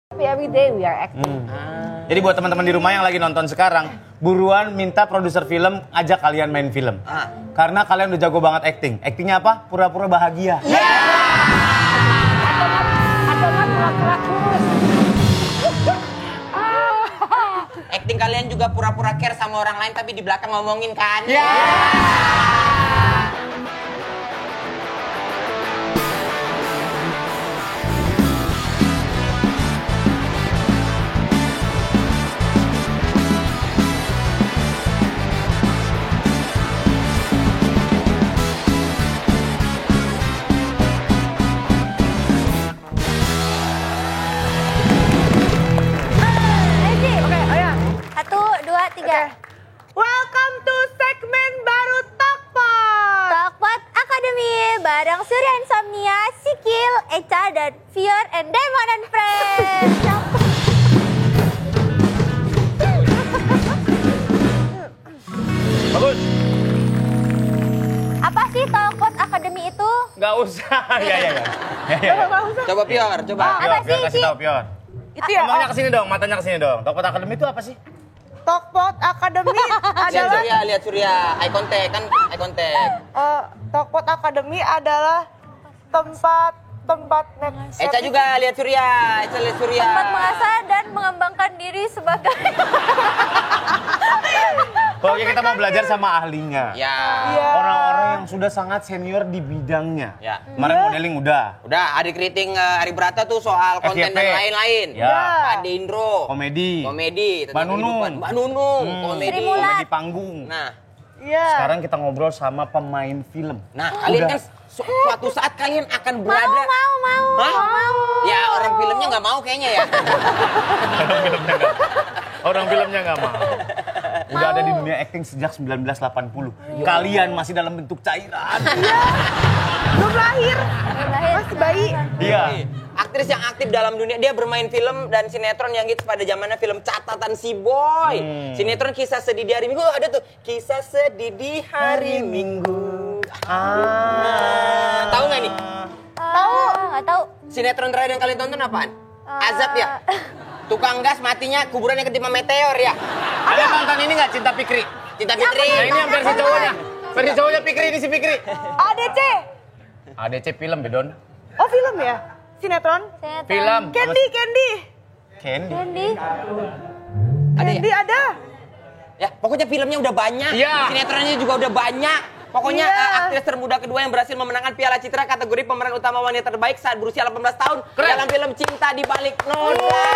Tapi every day we are acting. Jadi buat teman-teman di rumah yang lagi nonton sekarang, buruan minta produser film ajak kalian main film. Karena kalian udah jago banget acting. Actingnya apa? Pura-pura bahagia. Atau nggak pura-pura kurus. Acting kalian juga pura-pura care sama orang lain tapi di belakang ngomongin kan? Welcome to segmen baru Talkpot. Talkpot Academy bareng Surya Insomnia, Sikil, Echa, dan Fior and Diamond and Friends. Bagus. Apa sih Talkpot Academy itu? Gak usah. Ya. Coba Pior, coba. Apa sih, Kasih Ci? tau Pior. Itu ya. Ngomongnya kesini dong, matanya kesini dong. Talkpot Academy itu apa sih? Talkpot Academy adalah Lihat Surya, eye contact kan, eye contact. Talkpot Academy adalah tempat Echa juga lihat Surya, Echa lihat Surya. Tempat mengasah dan mengembangkan diri sebagai Pokoknya kita mau belajar sama ahlinya. Ya. Orang-orang yang sudah sangat senior di bidangnya. Ya. Kemarin modeling udah. Udah, Adik Kriting Ari Brata tuh soal konten FYP. dan lain-lain. Ya. Ade Indro. Komedi. Tentang Mbak Nunung. kehidupan. Mbak Nunung, komedi. Sri Mulat. Komedi panggung. Nah, Sekarang kita ngobrol sama pemain film. kalian kan suatu saat kalian akan berada. mau. Ya, orang filmnya nggak mau kayaknya ya. Orang filmnya nggak mau. Udah ada di dunia acting sejak 1980. Kalian masih dalam bentuk cairan. belum lahir. Masih bayi. Iya. Aktris yang aktif dalam dunia, dia bermain film dan sinetron yang hits pada zamannya film Catatan Si Boy. Sinetron Kisah Sedih di Hari Minggu, ada tuh Kisah Sedih di Hari Minggu. Tahu nggak nih? Nggak tahu. Sinetron terakhir yang kalian tonton apaan? Azab ya? Tukang gas matinya kuburannya ketimpa meteor ya? Ada nonton ini nggak Cinta Fikri? Cinta Fitri. Nah ini yang versi cowoknya. Versi cowoknya Fikri, ini si Fikri. ADC. ADC film Bedon. Oh film ya? Sinetron? Film. Candy. Candy. Candy ada. Ya, pokoknya filmnya udah banyak. Iya. Sinetronnya juga udah banyak. Pokoknya aktris termuda kedua yang berhasil memenangkan Piala Citra kategori pemeran utama wanita terbaik saat berusia 18 tahun dalam film Cinta di Balik Noda.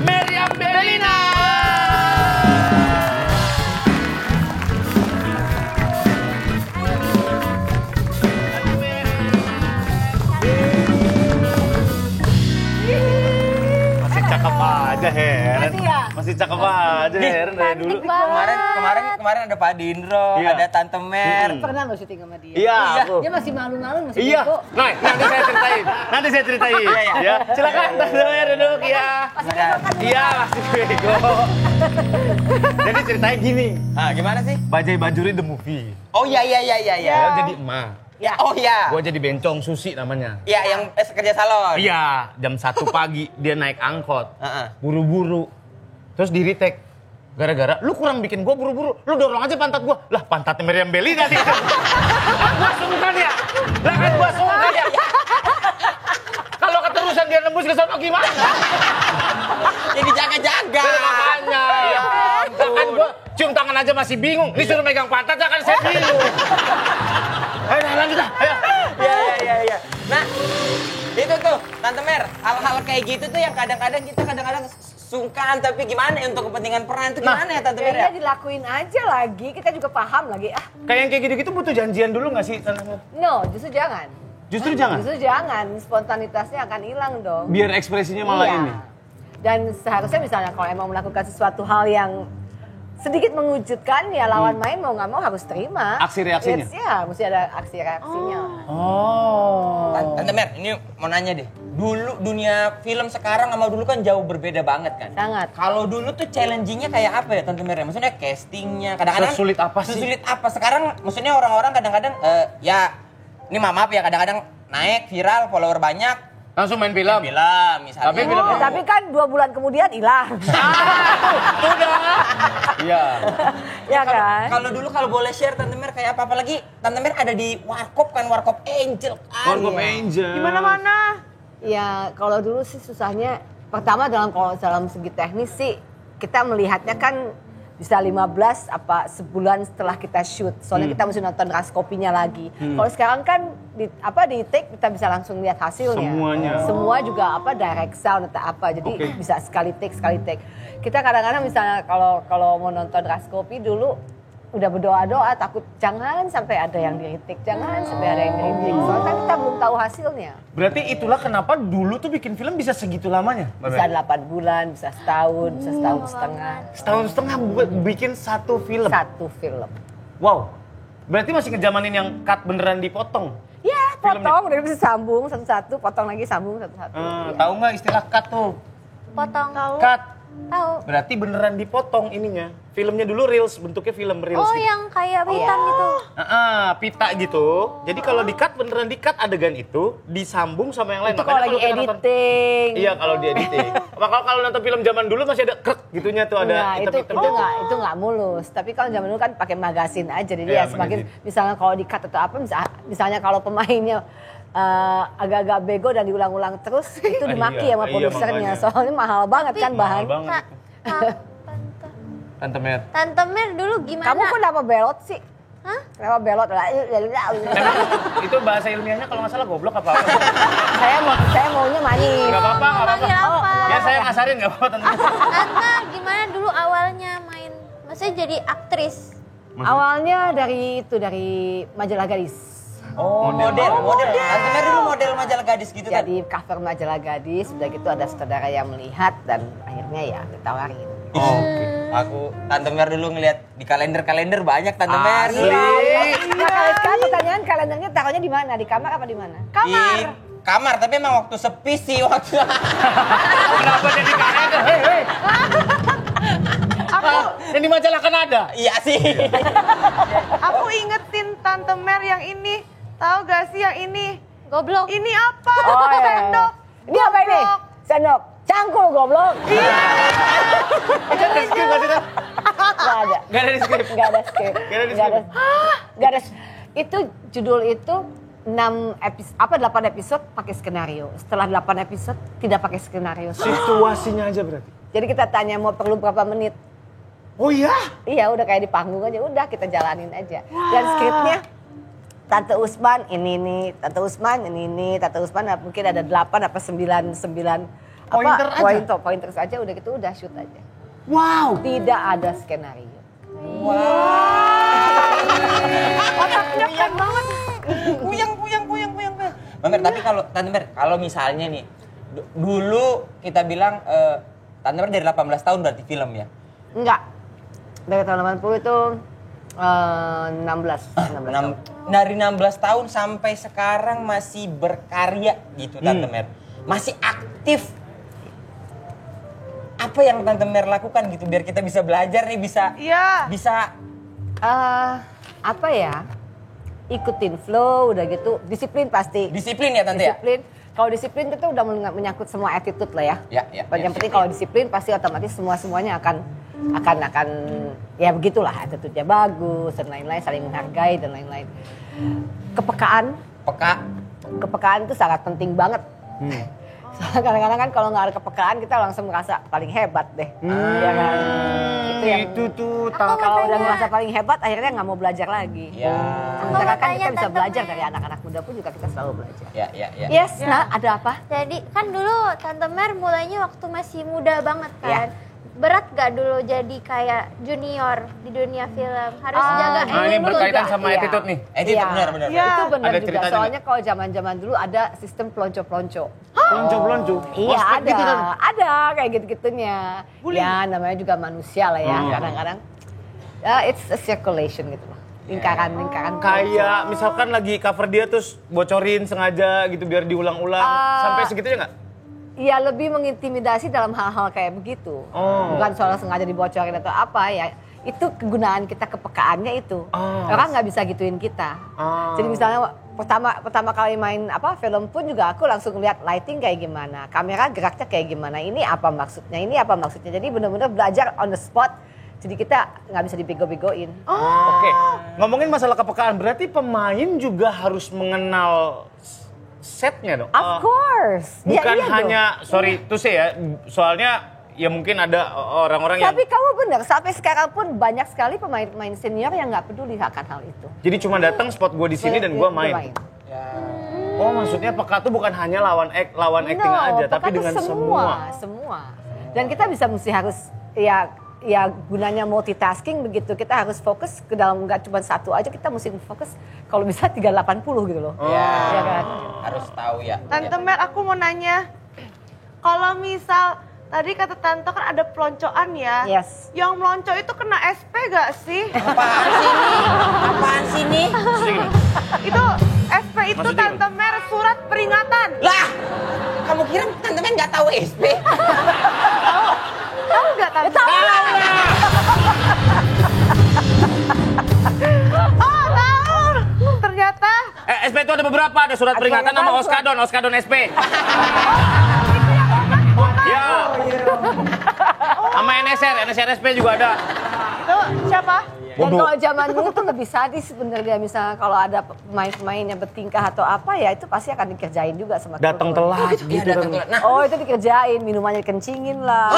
Meriam Bellina. Masih cakep aja Heren. Masih cakep aja Heren dari dulu. Kemarin ada Pak Dindro, Iya. ada Tante Mer. Pernah lo syuting sama dia? Iya. aku. Dia masih malu-malu, masih Iya. bego. Nah, nanti saya ceritain. Ya, silakan Tante Mer duduk ya. Iya, masih bego. Jadi ceritanya gini. Ah, gimana sih? Bajai Bajuri the movie. Oh iya. Saya jadi emak. Ya, oh iya. Gua jadi bencong Susi namanya. Iya, yang kerja salon. Iya, jam 1 pagi dia naik angkot. Heeh. Buru-buru. Terus di retake. Gara-gara lu kurang bikin gua buru-buru. Lu dorong aja pantat gua. Lah pantatnya Meriam Bellina nih. Gua sungkan ya. Lah kan gua sungkan ya. Kalau keterusan dia nembus ke sono gimana? Jadi jaga-jaga. Makanya. Ya Lah kan gua cium tangan aja masih bingung. Disuruh megang pantat kan saya bingung. Ayo lanjut dah. Ayo. Iya. Nah, itu tuh Tante Mer, hal-hal kayak gitu tuh yang kadang-kadang kita sungkan, tapi gimana ya untuk kepentingan peran itu gimana ya Tante Mer ya? Kayaknya dilakuin aja lagi, kita juga paham lagi. Kayak yang kayak gitu-gitu butuh janjian dulu nggak sih? Tante Mer? No, justru jangan. Justru jangan. Justru jangan, spontanitasnya akan hilang dong. Biar ekspresinya malah Iya. ini. Dan seharusnya misalnya kalau emang melakukan sesuatu hal yang sedikit mengejutkan, ya lawan main mau nggak mau harus terima. Aksi reaksinya? Ya, mesti ada aksi reaksinya. Oh. Tante Mer, ini mau nanya deh. Dulu dunia film sekarang sama dulu kan jauh berbeda banget kan? Sangat. Kalau dulu tuh challenging-nya kayak apa ya Tante Mer? Maksudnya castingnya kadang-kadang Sesulit apa sih? Sesulit apa? Sekarang maksudnya orang-orang kadang-kadang ya ini maaf ya kadang-kadang naik viral follower banyak Langsung main film. Film misalnya. Tapi film- Tapi kan 2 bulan kemudian hilang. Udah. Iya. Ya kan? Kalau dulu kalau boleh share Tante Mer kayak apa? Apalagi Tante Mer ada di Warkop kan, Warkop Angel kan. Warkop Angel. Di mana-mana. Ya kalau dulu sih susahnya, pertama kalau dalam segi teknis sih, kita melihatnya kan bisa 15 apa sebulan setelah kita shoot. Soalnya kita mesti nonton raskopinya lagi. Kalau sekarang kan di take kita bisa langsung lihat hasilnya. Semuanya. Semua juga direct sound atau apa. Jadi bisa sekali take. Kita kadang-kadang misalnya kalau mau nonton raskopi dulu udah berdoa-doa takut jangan sampai ada yang di-retake, jangan sampai ada yang di-retake. Soalnya kan kita belum tahu hasilnya. Berarti itulah kenapa dulu tuh bikin film bisa segitu lamanya? Mbak Bisa Mer? 8 bulan, bisa setahun, bisa setahun setengah. Setahun setengah buat bikin satu film. Satu film. Wow. Berarti masih ngejamanin yang cut beneran dipotong. Ya, Filmnya. potong, udah bisa sambung satu-satu, potong lagi sambung satu-satu. Tahu nggak istilah cut tuh? Potong. Cut. Tahu. Berarti beneran dipotong ininya. Filmnya dulu reels, bentuknya film reels. Oh, gitu. yang kayak hitam itu. Pita gitu. Jadi kalau di-cut beneran di-cut adegan itu disambung sama yang lain. Itu kalau lagi kita nonton- editing. Iya, kalau di editing. Kalau nonton film zaman dulu masih ada krek gitunya tuh, ada Nah, hitam-hitam. itu nggak mulus. Tapi kalau zaman dulu kan pakai magasin aja. Jadi Iya, ya semakin magasin. misalnya kalau di-cut atau apa, misalnya kalau pemainnya agak-agak bego dan diulang-ulang terus, itu dimaki Iya, sama iya, produsernya. makanya. Soalnya mahal banget kan bahan. Mahal banget. Tante Mer. Tante Mer dulu gimana? Kamu kenapa belot sih? Hah? Kenapa belot? Emang itu bahasa ilmiahnya kalau nggak salah goblok apa? saya maunya manis. Nggak apa-apa, nggak apa-apa. Manggil apa? Ya saya ngasarin nggak apa-apa Tante. Tante gimana dulu awalnya main? Maksudnya jadi aktris? Awalnya dari majalah gadis. Oh, model. Tante Mer dulu model majalah gadis gitu kan. Jadi cover majalah gadis, udah gitu ada saudara yang melihat dan akhirnya ya ditawarin. Oke. Aku Tante Mer dulu ngeliat di kalender banyak Tante Mer. Nah, kalau sekarang pertanyaan kalendernya taruhnya di mana? Di kamar apa di mana? Di kamar, tapi emang waktu sepi sih waktu. Kenapa jadi kalender? Hei. Yang di majalah kan ada. Iya sih. Aku ingetin Tante Mer yang ini. Tahu gak sih yang ini? Goblok. Ini apa? Oh, iya. Sendok. Ini apa ini? Goblok. Sendok. Cangkul goblok. Itu ada skrip nggak sih? Tan? Nggak ada. Nggak ada di skrip. Nggak ada skrip. Nggak ada di Nggak ada. skrip. Nggak ada. Itu judul itu 8 episode pakai skenario. Setelah 8 episode tidak pakai skenario. Situasinya aja berarti. Jadi kita tanya mau perlu berapa menit. Oh iya? Iya udah kayak di panggung aja, udah kita jalanin aja. Dan skripnya Tante Usman ini nih, Tante Usman ini nih, Tante Usman mungkin ada 8 apa 9 Pointer aja? Pointer aja udah gitu udah shoot aja. Wow. Tidak ada skenario. Otaknya keren banget. Puyang. Mer, tapi kalau Tante Mer, kalau misalnya nih dulu kita bilang Tante Mer dari 18 tahun berarti film ya. Enggak. Dari tahun 80 itu 16 tahun. Dari 16 tahun sampai sekarang masih berkarya gitu Tante Mer. Masih aktif. Apa yang Tante Mer lakukan gitu biar kita bisa belajar nih bisa Iya. Apa ya? Ikutin flow udah gitu, disiplin pasti. disiplin ya Tante ya. Disiplin. Kalau disiplin itu udah menyangkut semua attitude lah ya. Ya. Yang penting kalau disiplin pasti otomatis semuanya akan ya begitulah, attitude-nya bagus dan lain-lain, saling menghargai dan lain-lain. Kepekaan itu sangat penting banget. Soalnya kadang-kadang kan kalau nggak ada kepekaan kita langsung merasa paling hebat deh. Ya kan? Itu tuh Kalau udah merasa paling hebat akhirnya nggak mau belajar lagi. Ya. Sementara kan tanya kita bisa Tante belajar Mer. dari anak-anak muda pun juga kita selalu belajar. Ya. Yes, nah ada apa? Jadi kan dulu Tante Mer mulainya waktu masih muda banget kan. Iya. Berat gak dulu jadi kayak junior di dunia film? Harus jaga Nah ini Itu berkaitan juga, sama iya. attitude nih. Itu Iya. benar. Iya. Itu benar Ada juga. ceritanya Soalnya kalau zaman-zaman dulu ada sistem pelonco-pelonco. Lonco-lonco. Iya Ospek ada, gitu kan? ada kayak gitu-gitunya. Ya namanya juga manusia lah ya kadang-kadang. It's a circulation gitu loh. Lingkaran. Kayak misalkan lagi cover dia terus bocorin sengaja gitu biar diulang-ulang. Sampai segitunya nggak? Ya lebih mengintimidasi dalam hal-hal kayak begitu. Bukan soal sengaja dibocorin atau apa ya. Itu kegunaan kita, kepekaannya itu. Orang nggak bisa gituin kita. Jadi misalnya pertama kali main film pun juga aku langsung lihat lighting kayak gimana, kamera geraknya kayak gimana, ini apa maksudnya. Jadi benar-benar belajar on the spot. Jadi kita nggak bisa dibego-begoin. Oke, ngomongin masalah kepekaan, berarti pemain juga harus mengenal setnya dong? Of course. Bukan iya hanya, dong. sorry tuh ya, soalnya ya mungkin ada orang-orang yang... Tapi kamu benar, sampai sekarang pun banyak sekali pemain-pemain senior yang nggak peduli akan hal itu. Jadi cuma datang spot gue di sini dan gue main. Oh, maksudnya peka tuh bukan hanya lawan acting aja, tapi dengan semua. Dan kita mesti harus ya gunanya multitasking begitu. Kita harus fokus ke dalam, nggak cuma satu aja, kita mesti fokus kalau bisa 380 gitu loh. Ya kan? Harus tahu ya. Tante Mer, aku mau nanya, kalau misal tadi kata Tante kan ada peloncoan ya. Yes. Yang melonco itu kena SP gak sih? Apaan sih nih? Itu SP itu Maksudnya Tante Mer surat peringatan. Lah, kamu kira Tante Mer nggak tahu SP? Tahu nggak Tante? Tahu lah. Oh tahu. Ternyata. SP itu ada beberapa, ada surat peringatan sama Oskadon SP. Ya. Sama NSR SP juga ada. Itu siapa? Dan kalau zaman dulu tuh lebih sadis sebenarnya, misalnya kalau ada pemain-pemain yang bertingkah atau apa ya itu pasti akan dikerjain juga sama Datang kru. telat Iya, gitu datang kan. telat. Nah, Oh itu dikerjain, minumannya dikencingin lah,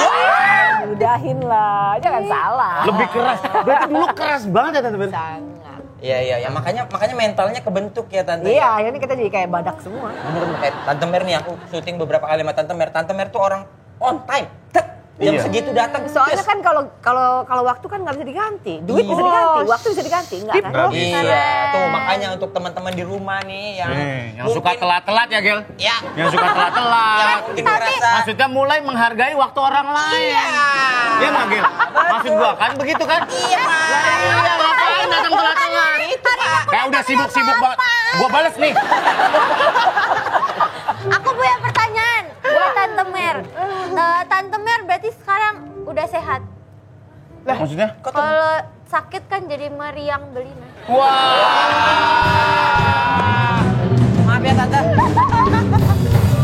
diludahin lah, jangan salah. Lebih keras. Berarti dulu keras banget ya Tante Mer? Sangat. Iya, makanya mentalnya kebentuk ya Tante. Iya, akhirnya kita jadi kayak badak semua. Bener, kayak Tante Mer nih, aku syuting beberapa kali sama Tante Mer. Tante Mer tuh orang on time. Jam Iya. segitu datang. Soalnya kan kalau waktu kan nggak bisa diganti, duit bisa diganti, waktu bisa diganti, enggak kan? Nggak bisa. Iya, tuh makanya untuk teman-teman di rumah nih Yang suka telat-telat ya Gel? Ya. Yang suka telat-telat. Yang mungkin ngerasa. Maksudnya mulai menghargai waktu orang lain. Iya nggak Gel? Maksud gua kan begitu kan? Iya, Pak. Iya, ngapain datang telat-telat? Itu, Pak. Kayak udah sibuk-sibuk banget. Gua bales nih. Aku punya pertanyaan buat Tante Mer. Tante Mer berarti sekarang udah sehat. Lah, maksudnya? Kalau sakit kan jadi meriang belina. Wah. Maaf ya Tante.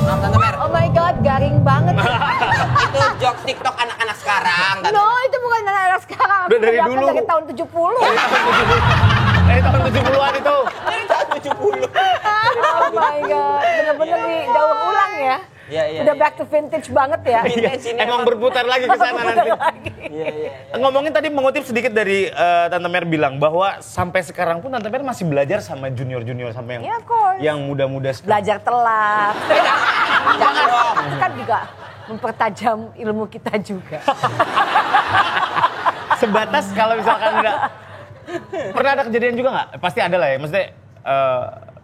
Maaf Tante Mer. Oh my god, garing banget. Itu jokes TikTok anak-anak sekarang. Tante. No, itu bukan anak sekarang. Udah dari Aku dulu. dari tahun 70. Tahun 70-an itu. Dari tahun 70. Oh my god, bener-bener didaur ulang ya. Iya. Udah back to vintage banget ya. Vintage ini Emang berputar lagi ke sana nanti. Iya. Ngomongin tadi mengutip sedikit dari Tante Mer bilang bahwa sampai sekarang pun Tante Mer masih belajar sama junior-junior sampai Yeah, of course. yang muda-muda sekarang. Belajar telat. Jangan dong. Itu kan juga mempertajam ilmu kita juga. Sebatas kalau misalkan enggak. Pernah ada kejadian juga nggak? Pasti ada lah ya. Maksudnya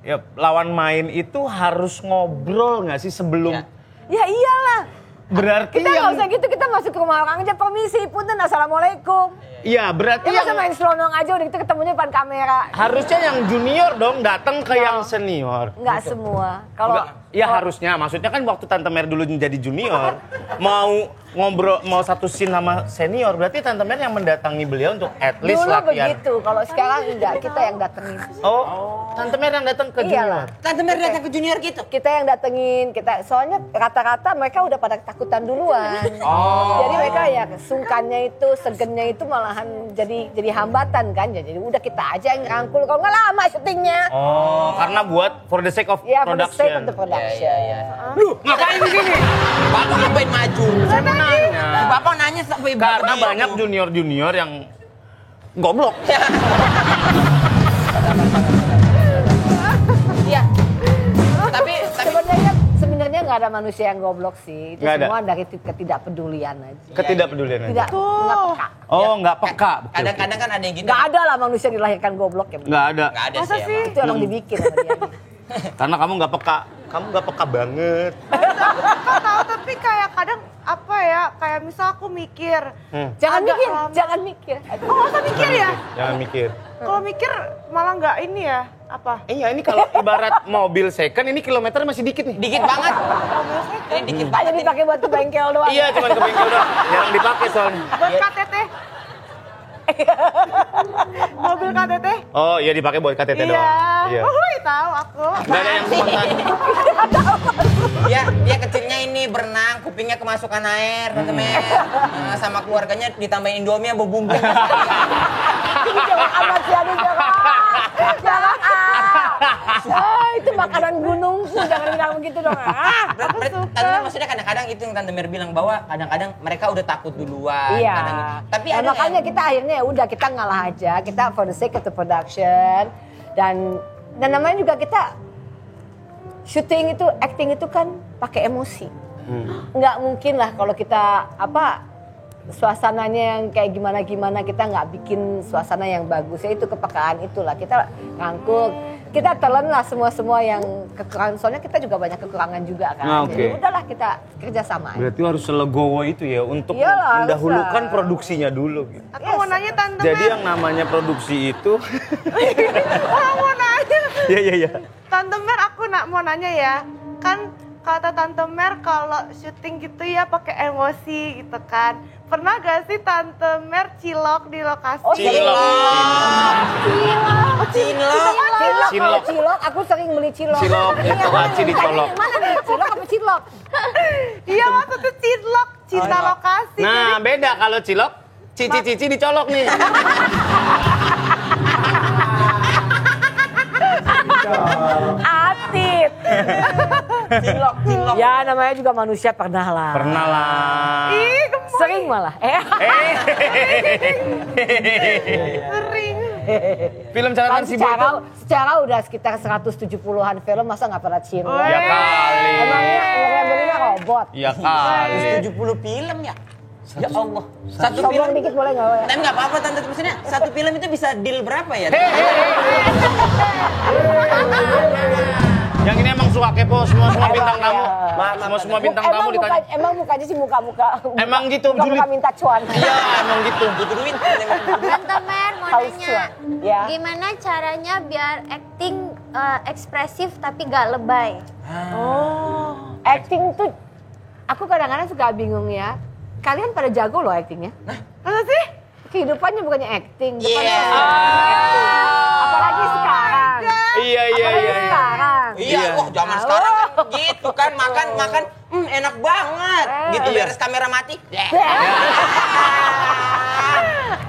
ya, lawan main itu harus ngobrol nggak sih sebelum? Ya iyalah. Berarti Kita nggak yang usah gitu, kita masuk ke rumah orang aja, permisi, punten, assalamualaikum. iya berarti Kita yang main selonong aja udah gitu ketemunya depan kamera. harusnya yang junior dong datang ke yang senior. Nggak semua. Kalau Ya harusnya, maksudnya kan waktu Tante Mer dulu menjadi junior, mau ngobrol, mau satu scene sama senior, berarti Tante Mer yang mendatangi beliau untuk at least dulu latihan. begitu, kalau sekarang enggak, kita yang datengin. Oh, Tante Mer yang datang ke Iyalah. junior. Tante Mer datang ke junior gitu. Kita yang datengin, soalnya rata-rata mereka udah pada takutan duluan. Jadi mereka ya sungkannya itu, segennya itu malahan jadi hambatan kan. Jadi udah kita aja yang rangkul, kalau nggak lama syutingnya. Oh, karena buat for the sake of Ya, for the sake production. of the production. Duh, ngapain di sini? Bapak ngapain maju? Saya mau nanya. Bapak nanya sampai Karena begitu. banyak junior-junior yang goblok. Iya. Tapi Sebenarnya nggak ada manusia yang goblok sih. Itu Nggak ada. semua dari ketidakpedulian aja. Ketidakpedulian aja. Tidak peka. Oh, nggak peka. Betul. kadang-kadang kan ada yang gitu. Nggak ada lah manusia dilahirkan goblok ya. Nggak ada. Nggak ada Masa sih sih? emang. Itu emang dibikin sama dia. Karena kamu nggak peka. Kamu nggak peka banget. Kok tahu tapi kayak kadang apa ya, kayak misal aku mikir. Jangan Agak mikir, lama. jangan mikir. Oh nggak usah mikir ya? Jangan mikir. Kalau mikir malah nggak ini ya, apa? Iya, ini kalau ibarat mobil second, ini kilometer masih dikit nih. Dikit banget. Ini dikit banget. Hanya dipakai buat ke bengkel doang. Iya, cuma ke bengkel doang. Jarang dipakai soalnya. Buat KTT. Mobil KTT. Oh, iya dipakai buat KTT Iya. doang. Iya. Tahu aku. Gak ada yang spontan. Dia kecilnya ini berenang, kupingnya kemasukan air, Tante Mer. Sama keluarganya ditambahin Indomie sama bumbu. Jangan amat sih, aduh jangan. Jangan itu makanan gunungku, jangan bilang begitu dong. Tante Mer maksudnya kadang-kadang itu yang Tante Mer bilang bahwa kadang-kadang mereka udah takut duluan. Iya. Tapi nah, ada makanya kita akhirnya ya udah kita ngalah aja, kita for the sake of the production dan namanya juga kita syuting itu, acting itu kan pakai emosi. Nggak mungkin lah kalau kita suasananya yang kayak gimana kita nggak bikin suasana yang bagus. Ya itu kepekaan itulah, kita rangkul, kita telan lah semua yang kekurangan. Soalnya kita juga banyak kekurangan juga kan. Jadi udahlah kita kerja sama. Berarti harus selegowo itu ya untuk Iyalah, mendahulukan haruslah. produksinya dulu gitu. Aku mau nanya Tante Jadi Mer. yang namanya produksi itu Aku mau nanya. Iya. Tante Mer, aku mau nanya ya. Kan kata Tante Mer kalau syuting gitu ya pakai emosi gitu kan. Pernah gak sih Tante Mer cilok di lokasi? Cilok, aku sering beli cilok. Cilok, itu aci dicolok. Mana nih, cilok apa cilok? Iya maksudnya cilok, cinta lokasi. Nah, beda kalau cilok, cici dicolok nih. Atit. Cilok. Ya namanya juga manusia pernah lah. Pernah lah. Ih, gemes. Sering malah. Sering. Film catatan si Boy itu Secara udah sekitar 170-an film, masa nggak pernah cilok? ya kali. Emangnya belinya robot? Ya kali. 70 film ya? Ya Allah. Satu Sombong film. dikit boleh nggak? Tapi nggak apa-apa Tante, maksudnya satu film itu bisa deal berapa ya? Yang ini emang suka kepo semua bintang tamu. Semua bintang tamu ditanya. Emang mukanya sih muka-muka. Emang gitu, Muka julid. minta cuan. Iya, emang gitu. Butuh duit. Tante Mer mau Haus nanya, cuan. Ya. gimana caranya biar acting ekspresif tapi gak lebay? Acting tuh, aku kadang-kadang suka bingung ya. Kalian pada jago loh actingnya. Masa sih? Kehidupannya bukannya acting, depannya Iya. acting. Apalagi sekarang. Iya. Sekarang. Iya, wah zaman sekarang kan gitu kan, makan enak banget. Gitu Iya. beres kamera mati.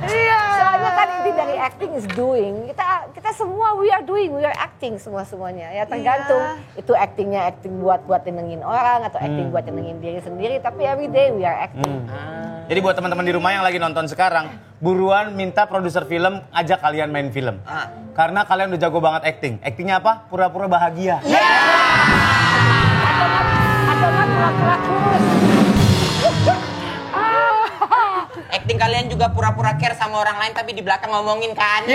Iya. Soalnya kan inti dari acting is doing. Kita semua we are acting semuanya. Ya tergantung itu actingnya acting buat nyenengin orang atau acting buat nyenengin diri sendiri. Tapi every day we are acting. Jadi buat teman-teman di rumah yang lagi nonton sekarang, buruan minta produser film ajak kalian main film. Karena kalian udah jago banget acting. Actingnya apa? Pura-pura bahagia. Atau kan pura-pura kurus. Acting kalian juga pura-pura care sama orang lain tapi di belakang ngomongin kan.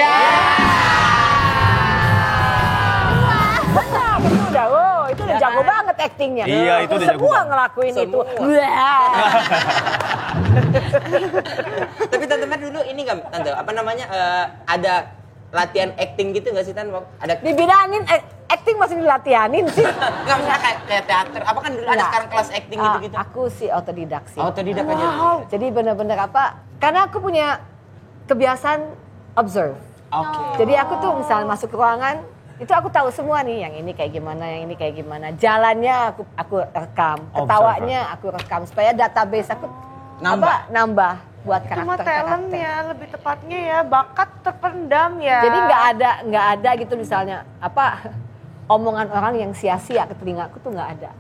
Benar, itu udah jago banget actingnya. Iya, itu udah jago Semua banget. ngelakuin itu. Tapi Tante Mer dulu ini nggak, Tante, apa namanya, ada latihan acting gitu nggak sih, Tan? Ada Dibilangin acting masih dilatihanin sih. nggak misalnya kayak teater, apa kan dulu ada Nggak. sekarang kelas acting gitu-gitu? Aku sih otodidak sih. Autodidak aja. Jadi bener-bener karena aku punya kebiasaan observe. Oke. Jadi aku tuh misalnya masuk ke ruangan, itu aku tahu semua nih, yang ini kayak gimana, yang ini kayak gimana. Jalannya aku rekam, ketawanya aku rekam supaya database aku nambah buat Cuma talent karakter-karakter. ya, lebih tepatnya ya, bakat terpendam ya. Jadi nggak ada gitu misalnya omongan orang yang sia-sia ke telingaku tuh nggak ada.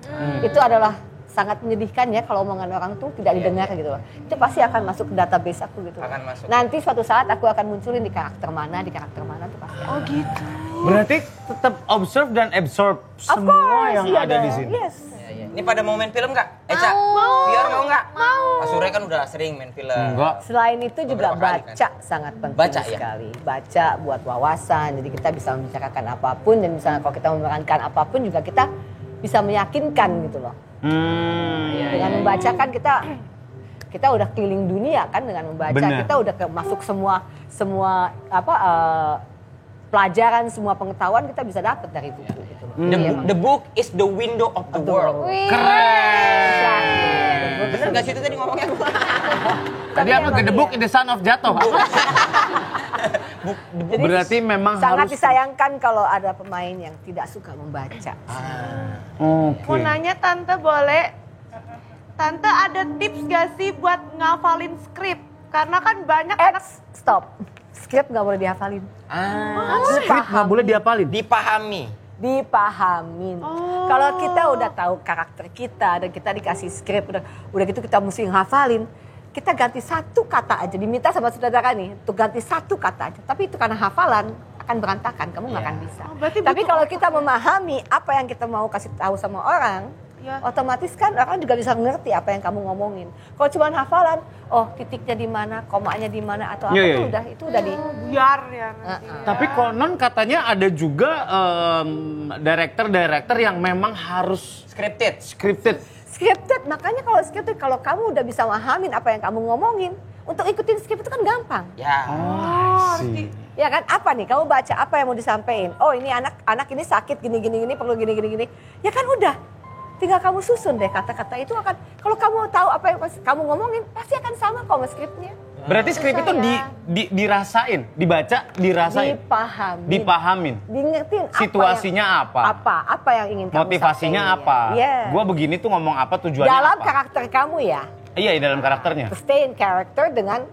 Itu adalah sangat menyedihkan ya kalau omongan orang tuh tidak didengar gitu loh. Itu pasti akan masuk ke database aku gitu. Akan masuk. Nanti suatu saat aku akan munculin di karakter mana tuh pasti. Oh gitu. Berarti tetap observe dan absorb semua yang iya ada di dong. sini. Yes. Iya. Ini pada mau main film nggak? Eca, Mau. biar mau nggak? Mau. Pak Surya kan udah sering main film. Enggak. Selain itu juga Beberapa kali, kan? baca sangat penting Baca, ya? sekali. Baca buat wawasan, jadi kita bisa membicarakan apapun dan misalnya kalau kita memerankan apapun juga kita bisa meyakinkan gitu loh. Dengan membaca kan kita udah keliling dunia kan dengan membaca. Bener. Kita udah masuk semua pelajaran, semua pengetahuan kita bisa dapat dari buku gitu loh. Jadi emang The book is the window of the world. Keren. Bener nggak sih itu tadi ngomongnya? Tadi apa? The book in the sun of jatuh. Jadi Berarti memang sangat harus... disayangkan kalau ada pemain yang tidak suka membaca. Oke. Mau nanya Tante boleh? Tante ada tips gak sih buat ngafalin skrip? Karena kan banyak anak... Stop. Skrip nggak boleh dihafalin. Skrip nggak boleh diapalin. Dipahami. Dipahamin. Kalau kita udah tahu karakter kita dan kita dikasih skrip, udah gitu kita mesti ngafalin. Kita ganti satu kata aja, diminta sama saudara nih, untuk ganti satu kata aja. Tapi itu karena hafalan akan berantakan, kamu nggak akan bisa. berarti Tapi butuh kalau kita memahami apa yang kita mau kasih tahu sama orang, Ya. otomatis kan orang juga bisa ngerti apa yang kamu ngomongin. Kalau cuma hafalan, oh titiknya di mana, komanya di mana atau apa Iya, itu iya. itu udah di. Biar ya nanti. Tapi konon katanya ada juga director yang memang harus Scripted. scripted. Scripted, makanya kalau scripted, kalau kamu udah bisa mahamin apa yang kamu ngomongin, untuk ikutin skrip itu kan gampang. Ya. Ya kan, apa nih, kamu baca apa yang mau disampaikan. Oh ini anak ini sakit gini, perlu gini. Ya kan udah, tinggal kamu susun deh kata-kata itu akan, kalau kamu tahu apa yang kamu ngomongin, pasti akan sama kok sama skripnya. Berarti skrip itu dirasain, dibaca, dirasain, dipahamin. Dingertiin Situasinya apa? Apa yang ingin kamu Motivasinya sampaikan. apa? Iya. Gua begini tuh ngomong apa, tujuannya Dalam apa? karakter kamu ya. Iya, dalam karakternya. Stay in character dengan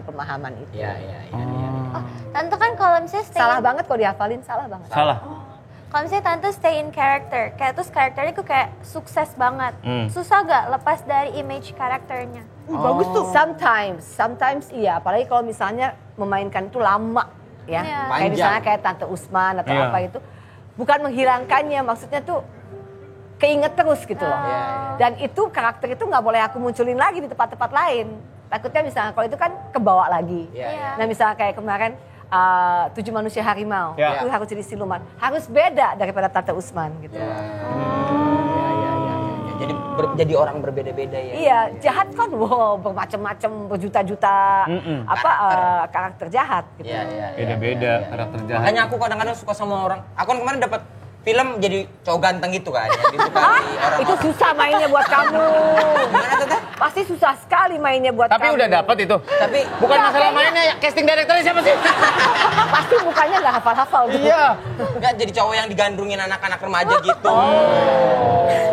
pemahaman itu. Iya. Tante kan kalau misalnya stay Salah in, banget kalau dihafalin, salah banget. Salah. kalau misalnya tante stay in character, kayak terus karakternya tuh kayak sukses banget. Hmm. Susah gak lepas dari image karakternya? Bagus tuh. Sometimes iya, apalagi kalau misalnya memainkan itu lama ya. Iya. Kayak Panjang. misalnya kayak Tante Usman atau Iya. apa itu. Bukan menghilangkannya, maksudnya tuh keinget terus gitu loh. Dan itu karakter itu nggak boleh aku munculin lagi di tempat-tempat lain. Takutnya misalnya kalau itu kan kebawa lagi. Iya. Nah misalnya kayak kemarin 7 Manusia Harimau, Iya. itu harus jadi siluman. Harus beda daripada Tante Usman gitu. Jadi orang berbeda-beda ya. Iya, jahat kan wow, bermacam-macam, berjuta-juta karakter jahat gitu. Iya. Beda-beda karakter jahat. Makanya aku kadang-kadang suka sama orang. Aku kan kemarin dapat film jadi cowok ganteng gitu kan, yang disukai orang. Itu susah mainnya buat kamu. Gimana Tante? Pasti susah sekali mainnya buat Tapi kamu. udah dapat itu. Tapi Bukan Enggak, masalah kayaknya- mainnya, casting directornya siapa sih? Pasti mukanya nggak hafal-hafal gitu. Iya. nggak jadi cowok yang digandrungin anak-anak remaja gitu.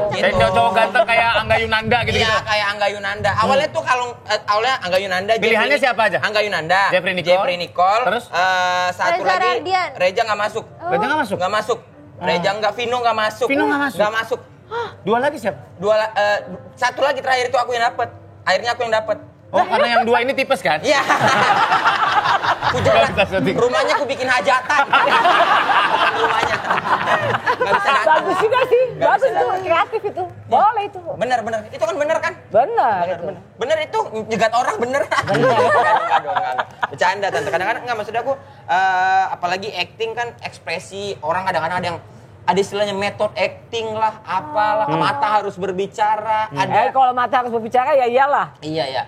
Gitu. Kayak cowok ganteng kayak Angga Yunanda gitu. Iya, kayak Angga Yunanda. Awalnya tuh kalau awalnya Angga Yunanda. Pilihannya siapa aja? Angga Yunanda. Jeffrey Nicole. Terus? Satu Reza lagi. Radian. Reja nggak masuk. Reja nggak masuk? Nggak masuk. Reja nggak, Vino nggak masuk. Vino nggak masuk? Nggak masuk. Dua lagi siapa? Satu lagi terakhir itu aku yang dapet. Akhirnya aku yang dapet. Oh, karena yang dua ini tipes kan? Iya. Rumahnya aku bikin hajatan. Rumahnya. Nggak bisa datang. Bagus juga sih. Nggak Bagus bisa itu, datang. kreatif itu. Boleh itu. Bener. Itu kan bener kan? Benar itu. Bener itu jegat orang bener. Enggak dong. Bercanda Tante. Kadang-kadang enggak, maksud aku apalagi acting kan ekspresi orang kadang-kadang ada istilahnya metode acting lah, apalah, mata harus berbicara, ada Kalau mata harus berbicara ya iyalah. iya.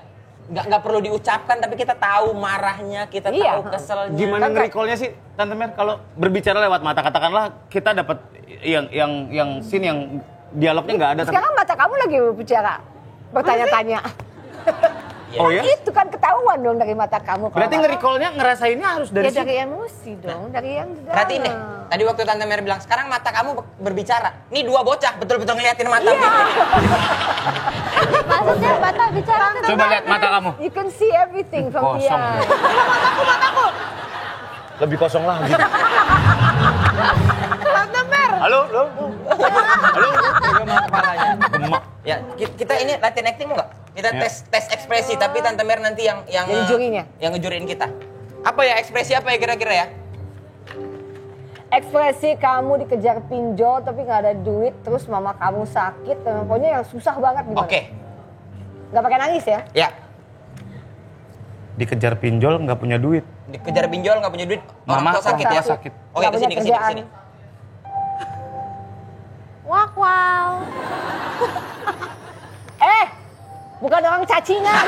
Nggak perlu diucapkan tapi kita tahu marahnya, kita Iya. tahu keselnya. Gimana nge-recall-nya sih, Tante Mer? Kalau berbicara lewat mata, katakanlah kita dapat yang scene yang dialognya nggak ada. Sekarang mata kamu lagi berbicara, bertanya-tanya. Oh ya? Itu kan ketahuan dong dari mata kamu. Kalau Berarti mata- nge-recall-nya, ngerasainnya harus dari Ya situ. dari emosi dong, dari yang di dalam. Perhatiin deh, tadi waktu Tante Mer bilang, sekarang mata kamu berbicara. Nih dua bocah, betul-betul ngeliatin mata. Iya. Maksudnya mata bicara tuh Coba lihat mata kamu. You can see everything from Kosong. here. Lebih kosong lagi. Tante Mer, Halo? Gimana kepalanya? Gemak. Ya, kita ini latihan acting nggak? Kita Ya. tes ekspresi, tapi Tante Mer nanti yang Jadi jurinya. yang ngejuriin kita. Apa ya ekspresi apa ya kira-kira ya? Ekspresi kamu dikejar pinjol tapi nggak ada duit, terus mama kamu sakit, pokoknya yang susah banget gimana? Oke. Nggak pakai nangis ya? Ya. Dikejar pinjol, nggak punya duit. Dikejar pinjol nggak punya duit, orang Mama tua sakit ya? sakit. Oke, Nggak punya kesini. kerjaan. wow. Bukan orang cacingan.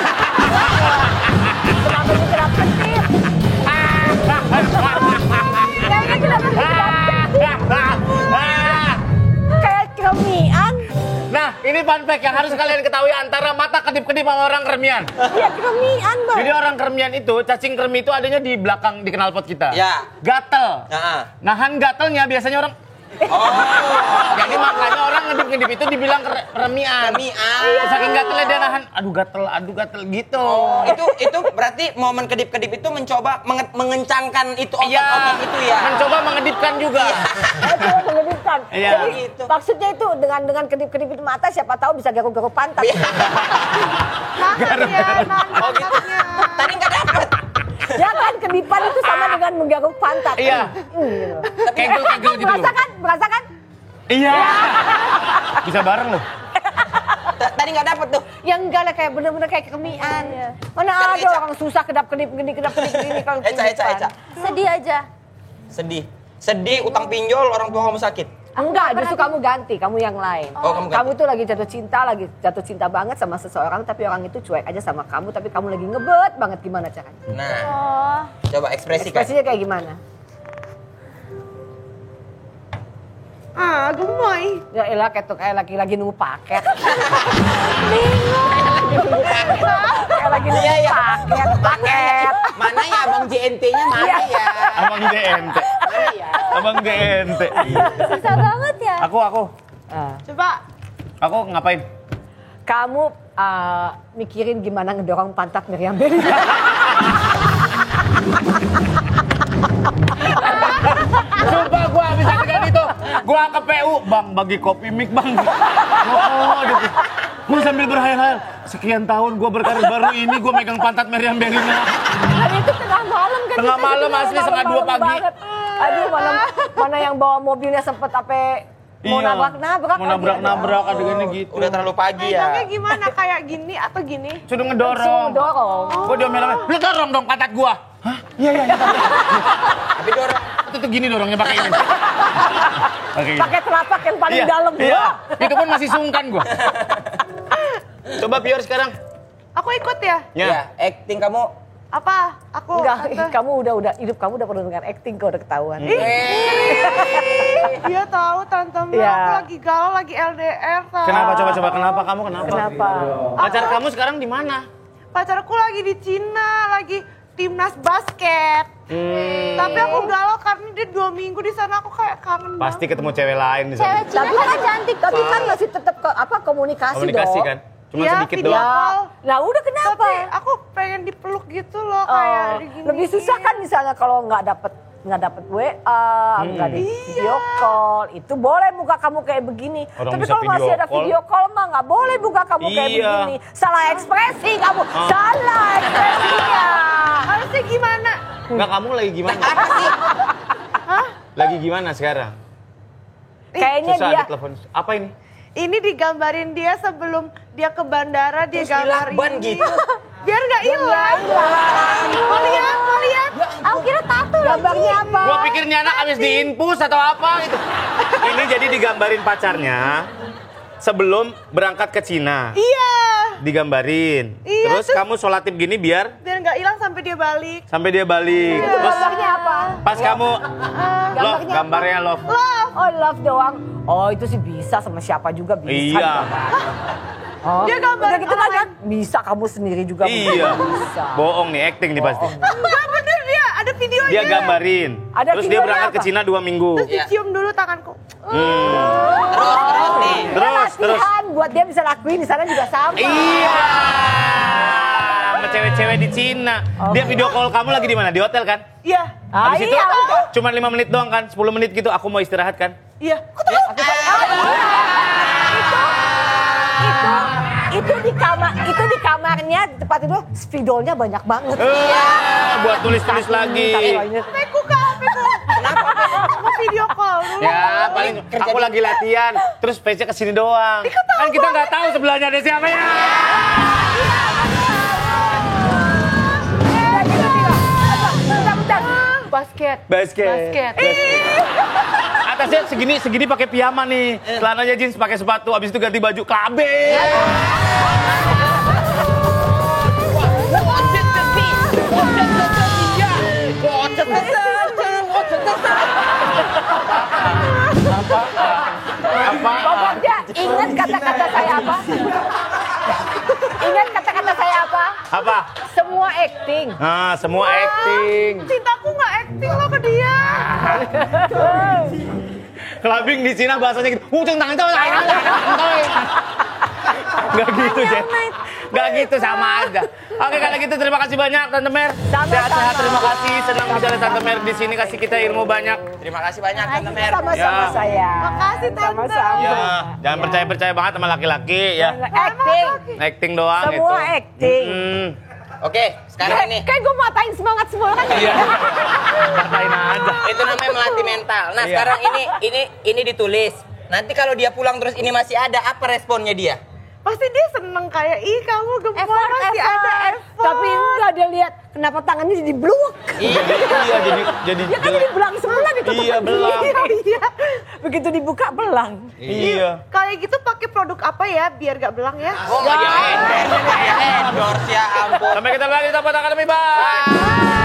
Kenapa dikerap ketip? Kayaknya kenapa dikerap ketip? Kayak keremian. Nah, ini Ini fun fact yang harus kalian ketahui antara mata kedip-kedip sama orang kermian. Iya, kermian, Bang. Jadi orang kermian itu, cacing kremi itu adanya di belakang di knalpot kita. Ya. Gatel. Nah. Nahan gatelnya biasanya orang. Oh. Jadi makanya orang ngedip-ngedip itu dibilang kermian. Kermian. Saking gatelnya dia nahan, aduh gatel gitu. Oh, itu berarti momen kedip-kedip itu mencoba mengencangkan itu otot-otot itu ya. Mencoba mengedipkan juga. Itu mengedipkan. Iya. Jadi Gitu. maksudnya itu dengan kedip-kedip itu mata siapa tahu bisa garuk-garuk pantat. Nahan ya, nahan Oh, gitu. pantatnya. Tadi nggak dapet. Ya kan kedipan itu sama dengan menggaruk pantat. Iya. Gitu. Kegel-kegel gitu loh. Merasakan? Iya. Bisa bareng loh. Tadi nggak dapet tuh. Yang enggak lah kayak bener-bener kayak kermian. Mana Sekarang ada Eca. orang susah kedap-kedip gini kalau Eca. Sedih aja. Sedih, utang pinjol, orang tua kamu sakit. Enggak, justru kamu ganti, kamu yang lain. Oh, kamu ganti. Kamu tuh lagi jatuh cinta banget sama seseorang, tapi orang itu cuek aja sama kamu, tapi kamu lagi ngebet banget, gimana caranya? Nah, Oh. coba ekspresikan. Ekspresinya kayak gimana? Gemoy. Ya elah kayak lagi nunggu paket. Kayak lagi nunggu Iya. paket. Mana ya Abang JNT-nya mana Iya. ya? Abang DNT. Mana ya? Abang DNT. Susah banget ya. Aku. Ah. Coba. Aku ngapain? Kamu mikirin gimana ngedorong pantat Meriam Bellina. Sumpah gua habis adegan itu. Gua ke PU, Bang, bagi kopi mik, Bang. Oh, gitu. Gua sambil berhayal-hayal. Sekian tahun gua berkarir baru ini gua megang pantat Meriam Bellina. Tadi itu tengah malam kan. Tengah malam, asli, setengah 2 pagi. Banget. Aduh, mana yang bawa mobilnya sempet mau Iya. nabrak-nabrak. Mau nabrak-nabrak adegannya gitu. Udah terlalu pagi ya. Megangnya gimana? Kayak gini atau gini? Sudah ngedorong. Dorong. Gua diomelin, lu dorong dong pantat gua. Hah? Iya. Tapi dorong. Itu tuh gini dorongnya pakai ini. Pakai ini. Pakai telapak yang paling dalam Iya. gua. Itu pun masih sungkan gua. Coba Pior sekarang. Aku ikut ya? Ya, acting kamu. Apa? Aku Enggak, tante. kamu udah hidup kamu udah penuh dengan acting kok udah ketahuan. Dia tahu tante Mel, Iya. aku lagi galau, lagi LDR. Tahu. Kenapa coba kenapa kamu kenapa? Kenapa? Pacar kamu sekarang di mana? Pacarku lagi di Cina, lagi timnas basket. Tapi aku galau karena dia 2 minggu di sana, aku kayak kangen Pasti banget. ketemu cewek lain di sana. Cewek Cina kan cantik. Tapi kan masih tetap komunikasi Komunikasi dong. kan? Cuma Iya, sedikit video doang. call. Nah udah kenapa? Tapi aku pengen dipeluk gitu loh, kayak Oh, diginiin. lebih susah kan misalnya kalau nggak dapet WA, nggak di video call, itu boleh muka kamu kayak begini. Orang Tapi bisa kalau masih video ada call. video call mah nggak boleh muka kamu kayak Iya. begini. Salah ekspresi kamu, salah ekspresinya. Harusnya gimana? Enggak, kamu lagi gimana? Apa sih? Lagi gimana sekarang? Kayaknya Susah dia ada telepon. Apa ini? Ini digambarin dia sebelum dia ke bandara, dia Terus gambarin dilakban ini. gitu. Biar nggak hilang. Mau lihat. Aku kira tato gambarnya apa? Gua pikir nih anak habis diinfus atau apa gitu. Ini jadi digambarin pacarnya sebelum berangkat ke Cina. Iya. Digambarin. Iya, Terus terus- kamu sholat id gini biar Biar nggak hilang sampai dia balik. sampai dia balik. Itu Terus gambarnya apa? pas kamu love, Gambarnya gambarnya love. Oh love doang. Oh itu sih bisa sama siapa juga bisa. Iya. Oh, Dia gambarin udah gitu orang kan bisa kamu sendiri juga Iya. bisa. Bohong nih, acting nih pasti. Enggak bener dia, ada videonya. Dia gambarin. Ada Terus dia videonya berangkat apa? ke Cina 2 minggu. Terus dicium dulu tanganku. Terus nih. Terus. Latihan buat dia bisa lakuin di sana juga sama. Iya. Sama cewek-cewek di Cina. Dia video call kamu lagi di mana? Di hotel kan? Iya. Habis itu iya, udah. cuma 5 menit doang kan? 10 menit gitu aku mau istirahat kan? Iya. Itu di kamarnya tempat itu spidolnya banyak banget. Buat tulis-tulis lagi. HP-ku kak, HP-ku. Aku video call dulu. Ya, paling aku lagi latihan, terus face-nya kesini doang. Kan kita nggak tahu sebelahnya ada siapa ya. Bentar. Basket. Basket. Atasnya segini pakai piyama nih. Celananya jeans pakai sepatu, abis itu ganti baju klabe. Pokoknya Ingat kata-kata saya apa? Ingat kata-kata saya apa? Apa? Semua acting. Nah, semua acting. Cintaku nggak acting loh ke dia. Clubbing di Cina bahasanya gitu. Tangan itu. Gak gitu, Jen. Gak gitu, sama aja. Oke, kalau gitu terima kasih banyak Tante Mer. Sehat-sehat, terima kasih. Senang bisa lihat Tante Mer di sini kasih kita ilmu banyak. Terima kasih banyak Tante Mer. Sama-sama Ya. saya. Makasih, Tante. Sama-sama. Ya, jangan percaya-percaya banget sama laki-laki ya. Acting. Acting doang itu. Semua acting. Oke, sekarang ini. Kayak gue matain semangat semua kan. Iya. Katain aja. Itu namanya melatih mental. Nah, Iya. sekarang ini ditulis. Nanti kalau dia pulang terus ini masih ada, apa responnya dia? Pasti dia seneng kayak, ih kamu gemes masih ada effort. Tapi enggak dia lihat kenapa tangannya jadi bluk. Iya, jadi Dia kan jadi belang semula ditutup. Iya, belang. Iya. Begitu dibuka belang. Iya. Kayak gitu pakai produk apa ya biar gak belang ya? Oh, nggak dia endorse ya ampun. Sampai ketemu lagi di Top Academy, bye.